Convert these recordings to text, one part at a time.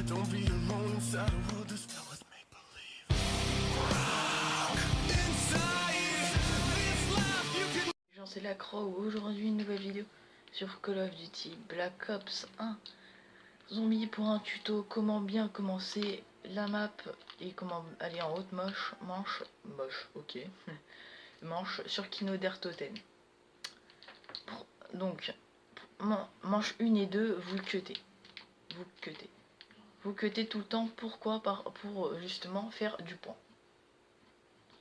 Don't be alone inside a world that's filled with make believe. Inside this life you can. J'en sais la croix. Aujourd'hui une nouvelle vidéo sur Call of Duty Black Ops 1 Zombie pour un tuto comment bien commencer la map et comment aller en haute manche, ok, manche sur Kino der Toten. Donc manche 1 et 2 vous cuttez. Vous cuttez tout le temps. Pourquoi? Pour justement faire du point.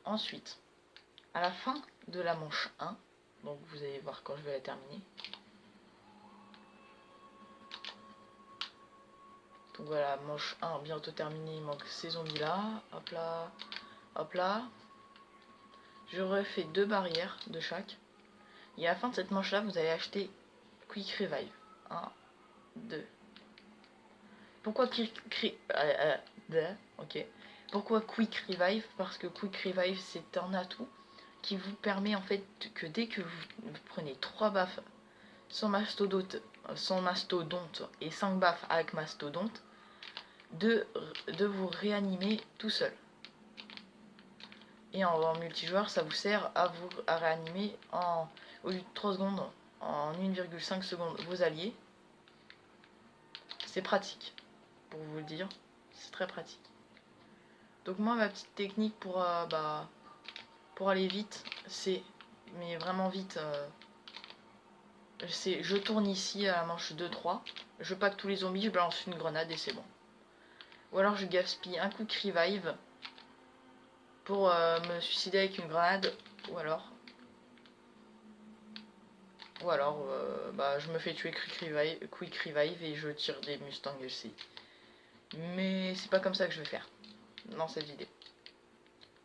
Ensuite, à la fin de la manche 1, donc vous allez voir quand je vais la terminer. Donc voilà, manche 1 bientôt terminée, il manque ces zombies là. Hop là, hop là. Je refais 2 barrières de chaque. Et à la fin de cette manche là, vous allez acheter Quick Revive. 1, 2. Pourquoi Pourquoi Quick Revive? Parce que Quick Revive c'est un atout qui vous permet en fait que dès que vous prenez 3 baffes sans mastodonte et 5 baffes avec mastodonte, de vous réanimer tout seul. Et en multijoueur, ça vous sert à vous réanimer au lieu de 3 secondes, en 1,5 secondes vos alliés. C'est pratique, pour vous le dire, c'est très pratique. Donc moi, ma petite technique pour aller vite, c'est, mais vraiment vite, c'est je tourne ici à la manche 2-3, je pack tous les zombies, je balance une grenade et c'est bon. Ou alors je gaspille un coup de revive pour me suicider avec une grenade, ou alors je me fais tuer quick revive et je tire des Mustang LC. Mais c'est pas comme ça que je vais faire dans cette vidéo.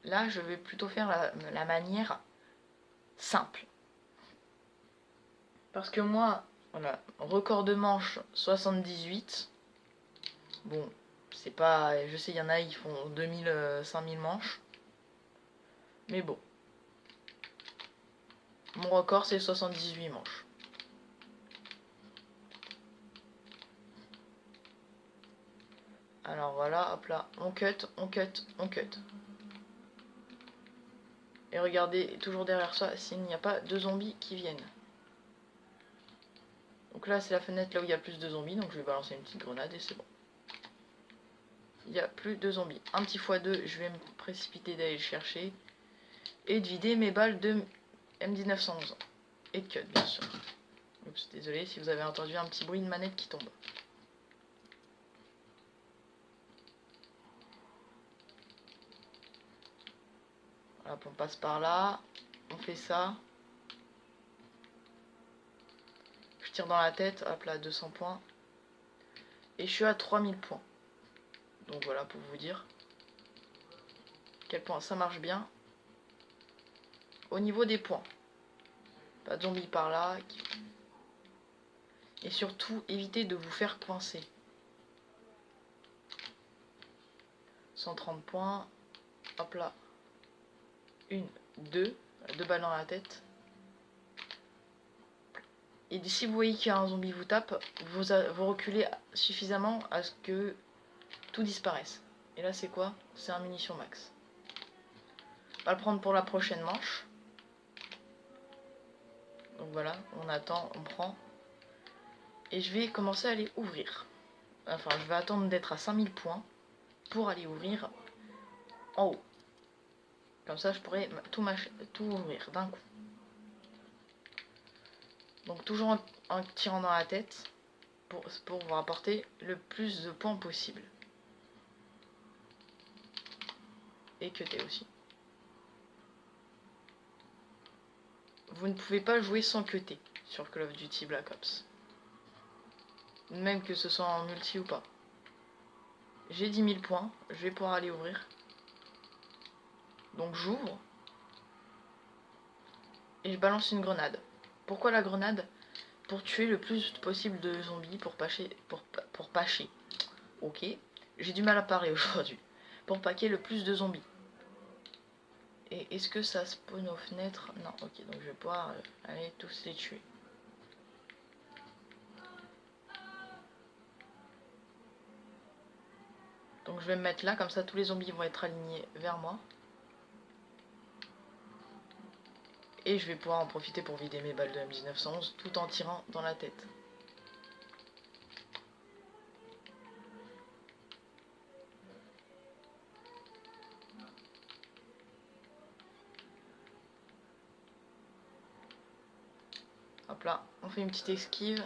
Là je vais plutôt faire la manière simple. Parce que moi, voilà, record de manche 78. Bon, c'est pas... Je sais, il y en a, ils font 2000, 5000 manches. Mais bon. Mon record, c'est 78 manches. Alors voilà, hop là, on cut. Et regardez toujours derrière ça s'il n'y a pas de zombies qui viennent. Donc là, c'est la fenêtre là où il y a plus de zombies, donc je vais balancer une petite grenade et c'est bon. Il n'y a plus de zombies. Un petit x2, je vais me précipiter d'aller le chercher. Et de vider mes balles de M1911. Et de cut, bien sûr. Oups, désolé si vous avez entendu un petit bruit de manette qui tombe. Voilà, on passe par là. On fait ça. Je tire dans la tête. Hop là, 200 points. Et je suis à 3000 points. Donc voilà, pour vous dire à quel point ça marche bien. Au niveau des points. Pas de zombies par là. Et surtout, évitez de vous faire coincer. 130 points. Hop là. 2 balles dans la tête. Et si vous voyez qu'il y a un zombie vous tape, vous reculez suffisamment à ce que tout disparaisse. Et là c'est quoi? C'est un munition max. On va le prendre pour la prochaine manche. Donc voilà, on attend, on prend. Et je vais commencer à aller ouvrir. Enfin, je vais attendre d'être à 5000 points pour aller ouvrir en haut. Comme ça, je pourrais tout ouvrir d'un coup. Donc toujours en tirant dans la tête pour vous rapporter le plus de points possible. Et cutter aussi. Vous ne pouvez pas jouer sans cutter sur Call of Duty Black Ops. Même que ce soit en multi ou pas. J'ai 10 000 points, je vais pouvoir aller ouvrir. Donc j'ouvre. Et je balance une grenade. Pourquoi la grenade? Pour tuer le plus possible de zombies, pour pacher. Ok, j'ai du mal à parler aujourd'hui. Pour paquer le plus de zombies. Et est-ce que ça spawn aux fenêtres? Non, ok, donc je vais pouvoir aller tous les tuer. Donc je vais me mettre là, comme ça tous les zombies vont être alignés vers moi. Et je vais pouvoir en profiter pour vider mes balles de M1911 tout en tirant dans la tête. Hop là, on fait une petite esquive.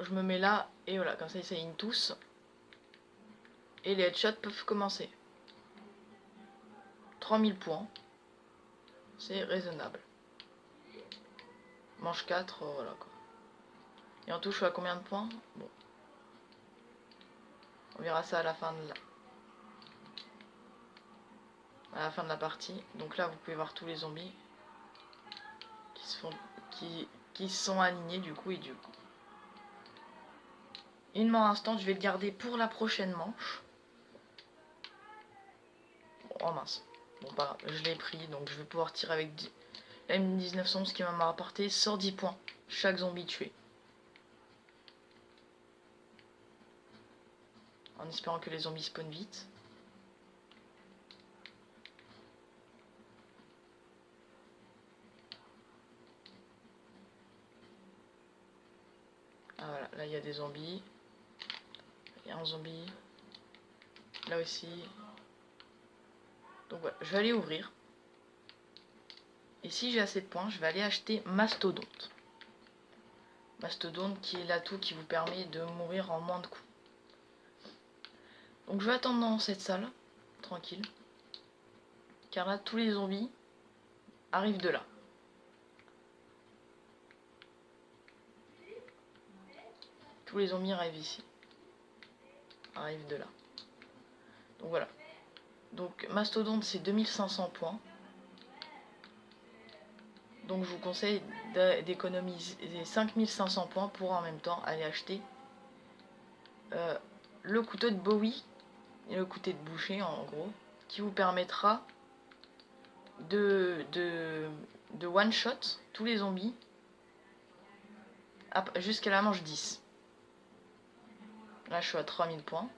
Je me mets là et voilà, comme ça ils s'alignent tous. Et les headshots peuvent commencer. 3000 points. C'est raisonnable. Manche 4, voilà quoi. Et en tout, je suis à combien de points? Bon. On verra ça à la fin de la partie. Donc là, vous pouvez voir tous les zombies qui sont alignés du coup et du coup. Une mort instant, je vais le garder pour la prochaine manche. Bon, oh mince. Bon, pas grave, je l'ai pris, donc je vais pouvoir tirer avec la M1911 qui m'a rapporté 110 points. Chaque zombie tué. En espérant que les zombies spawnent vite. Ah voilà, là il y a des zombies. Il y a un zombie. Là aussi. Donc voilà, je vais aller ouvrir. Et si j'ai assez de points, je vais aller acheter Mastodonte. Mastodonte qui est l'atout qui vous permet de mourir en moins de coups. Donc je vais attendre dans cette salle, tranquille. Car là, tous les zombies arrivent de là. Tous les zombies arrivent ici. Arrivent de là. Donc voilà. Donc Mastodonte, c'est 2500 points. Donc je vous conseille d'économiser 5500 points pour en même temps aller acheter le couteau de Bowie et le couteau de boucher en gros, qui vous permettra de one shot tous les zombies jusqu'à la manche 10. Là je suis à 3000 points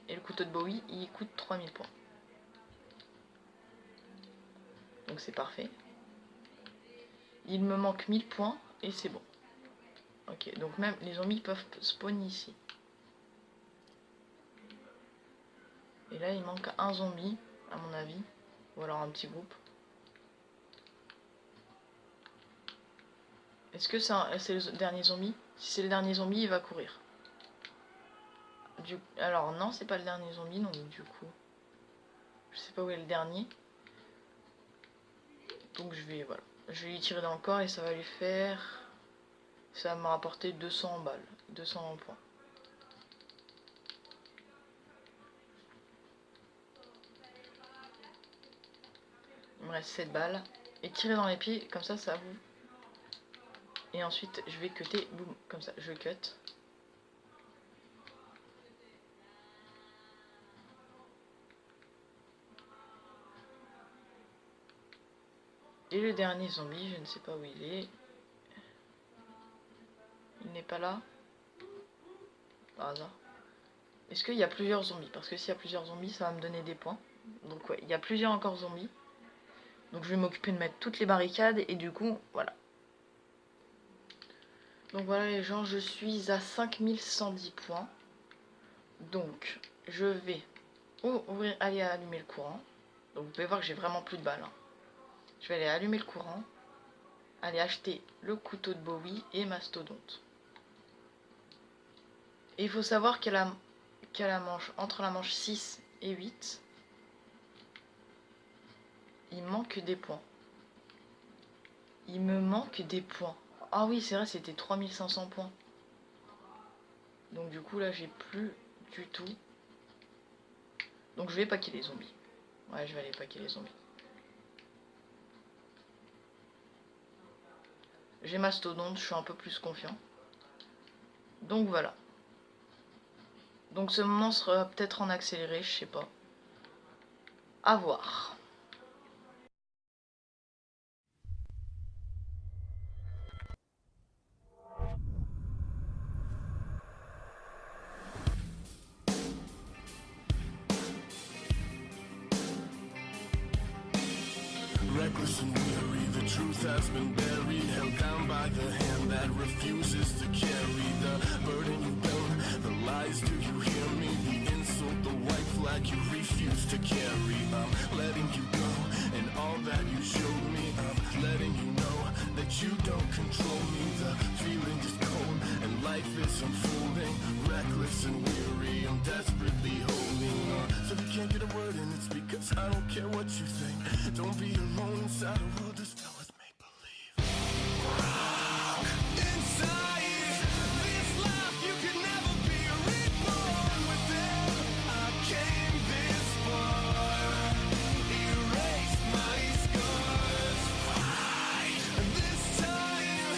et le couteau de Bowie il coûte 3000 points. Donc c'est parfait. Il me manque 1000 points et c'est bon. Ok, donc même les zombies peuvent spawn ici. Et là il manque un zombie à mon avis. Ou alors un petit groupe. Est-ce que c'est le dernier zombie? Si c'est le dernier zombie, il va courir. Alors non, c'est pas le dernier zombie, donc du coup... Je sais pas où est le dernier. Donc je vais, voilà. Je vais lui tirer dans le corps et ça va lui faire... Ça va me rapporter 200 balles. 200 points. Il me reste 7 balles. Et tirer dans les pieds, comme ça vous... Et ensuite, je vais cutter, boum, comme ça, je cut. Et le dernier zombie, je ne sais pas où il est. Il n'est pas là. Par hasard. Est-ce qu'il y a plusieurs zombies? Parce que s'il y a plusieurs zombies, ça va me donner des points. Donc ouais, il y a plusieurs encore zombies. Donc je vais m'occuper de mettre toutes les barricades et du coup, voilà. Donc voilà les gens, je suis à 5110 points. Donc je vais aller allumer le courant. Donc vous pouvez voir que j'ai vraiment plus de balles. Hein. Je vais aller allumer le courant. Aller acheter le couteau de Bowie et Mastodonte. Et il faut savoir qu'à la manche, entre la manche 6 et 8, il manque des points. Il me manque des points. Ah oui, c'est vrai, c'était 3500 points. Donc du coup, là, j'ai plus du tout. Donc je vais paquer les zombies. Ouais, je vais aller paquer les zombies. J'ai Mastodonte, je suis un peu plus confiant. Donc voilà. Donc ce moment sera peut-être en accéléré, je sais pas. À voir. reckless and weary. The truth has been buried, held down by the hand that refuses to carry the burden you bear, the lies. Do you hear me? The insult, the white flag you refuse to carry. I'm letting you go, and all that you showed me, I'm letting you know that you don't control me. The feeling is cold, and life is unfolding, reckless and weary. I'm desperately holding on. So if you can't get a word in, it's because I don't care what you think. Don't be alone inside a world that's filled with make believe. Inside this life, you can never be reborn within. I came this far, erased my scars. This time,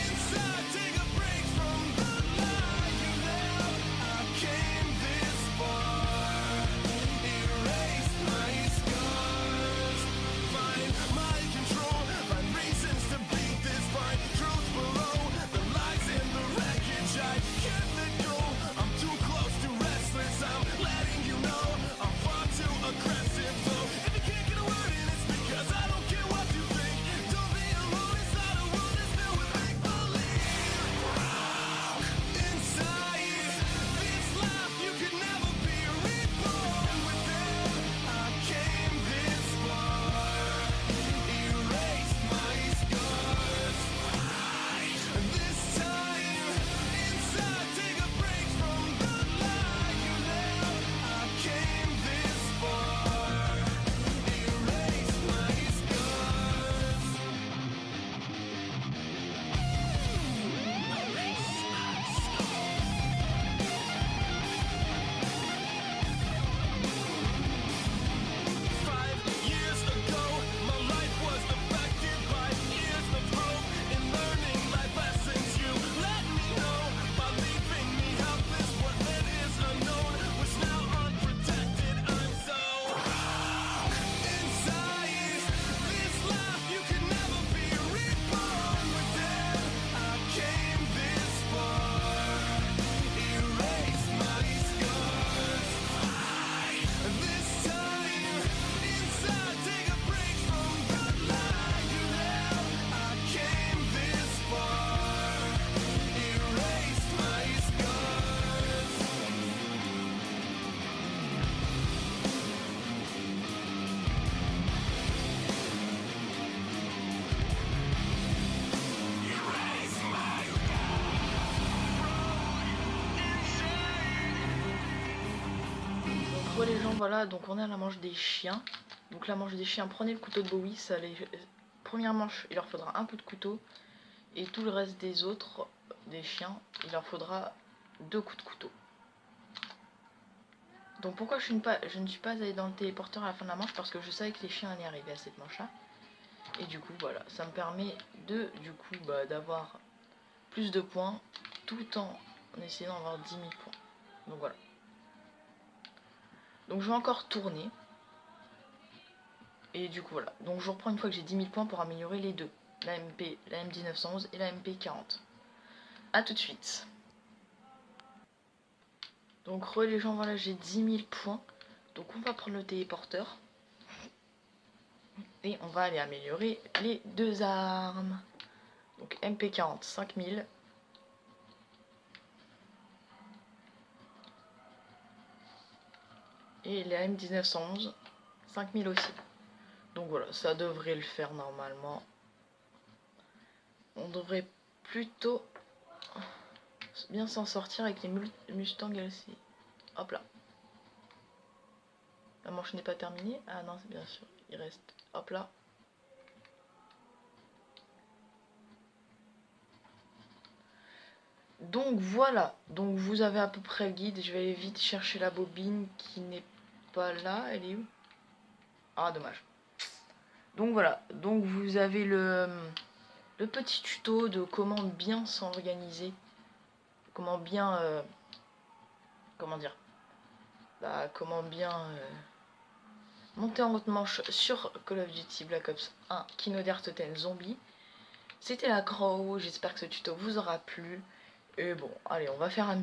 inside, take a break from the lie you live. I came this far, erased my scars. Find my control, find reasons to beat this fight. Truth below the lies in the wreckage. I can't let go. I'm too close, too restless. I'm letting you know I'm far too aggressive. So if you can't get a word in, it's because I don't care what you think. Don't be alone inside a world that's filled with make believe. Inside this life, you can never be reborn within. I came this far, erased my scars. This time, inside, take a break from the lie you live. I came this far, erased my scars. Erased my scars. 5 years ago, my life was affected by years of growth and learning life lessons. You let me know by leaving me helpless. What then is unknown was now unprotected. I'm so inside this life, you can never be reborn within. I came this far, erased my scars. This time, inside, take a break from the lie you live. I came this far, erased my scars. Erase my Donc les gens, voilà, donc on est à la manche des chiens. Donc la manche des chiens, prenez le couteau de Bowie, première manche, il leur faudra un coup de couteau. Et tout le reste des autres, des chiens, il leur faudra 2 coups de couteau. Donc pourquoi je ne suis pas allée dans le téléporteur à la fin de la manche? Parce que je savais que les chiens allaient arriver à cette manche-là. Et du coup, voilà, ça me permet de, d'avoir plus de points, tout en essayant d'avoir 10 000 points. Donc voilà. Donc je vais encore tourner. Et du coup voilà. Donc je reprends une fois que j'ai 10 000 points pour améliorer les deux. La M1911 et la MP40. A tout de suite. Donc les gens, voilà, j'ai 10 000 points. Donc on va prendre le téléporteur. Et on va aller améliorer les deux armes. Donc MP40, 5000. Et la M1911, 5000 aussi. Donc voilà, ça devrait le faire normalement. On devrait plutôt bien s'en sortir avec les Mustang LC. Hop là. La manche n'est pas terminée. Ah non, c'est bien sûr. Il reste. Hop là. Donc voilà. Donc vous avez à peu près le guide. Je vais aller vite chercher la bobine qui n'est pas là. Elle est où? Ah, dommage. Donc voilà. Donc vous avez le petit tuto de comment bien s'organiser. Comment bien... comment dire, comment bien monter en haute manche sur Call of Duty Black Ops 1 Kino Totem Zombie. C'était la Crow, j'espère que ce tuto vous aura plu. Et bon, allez, on va faire un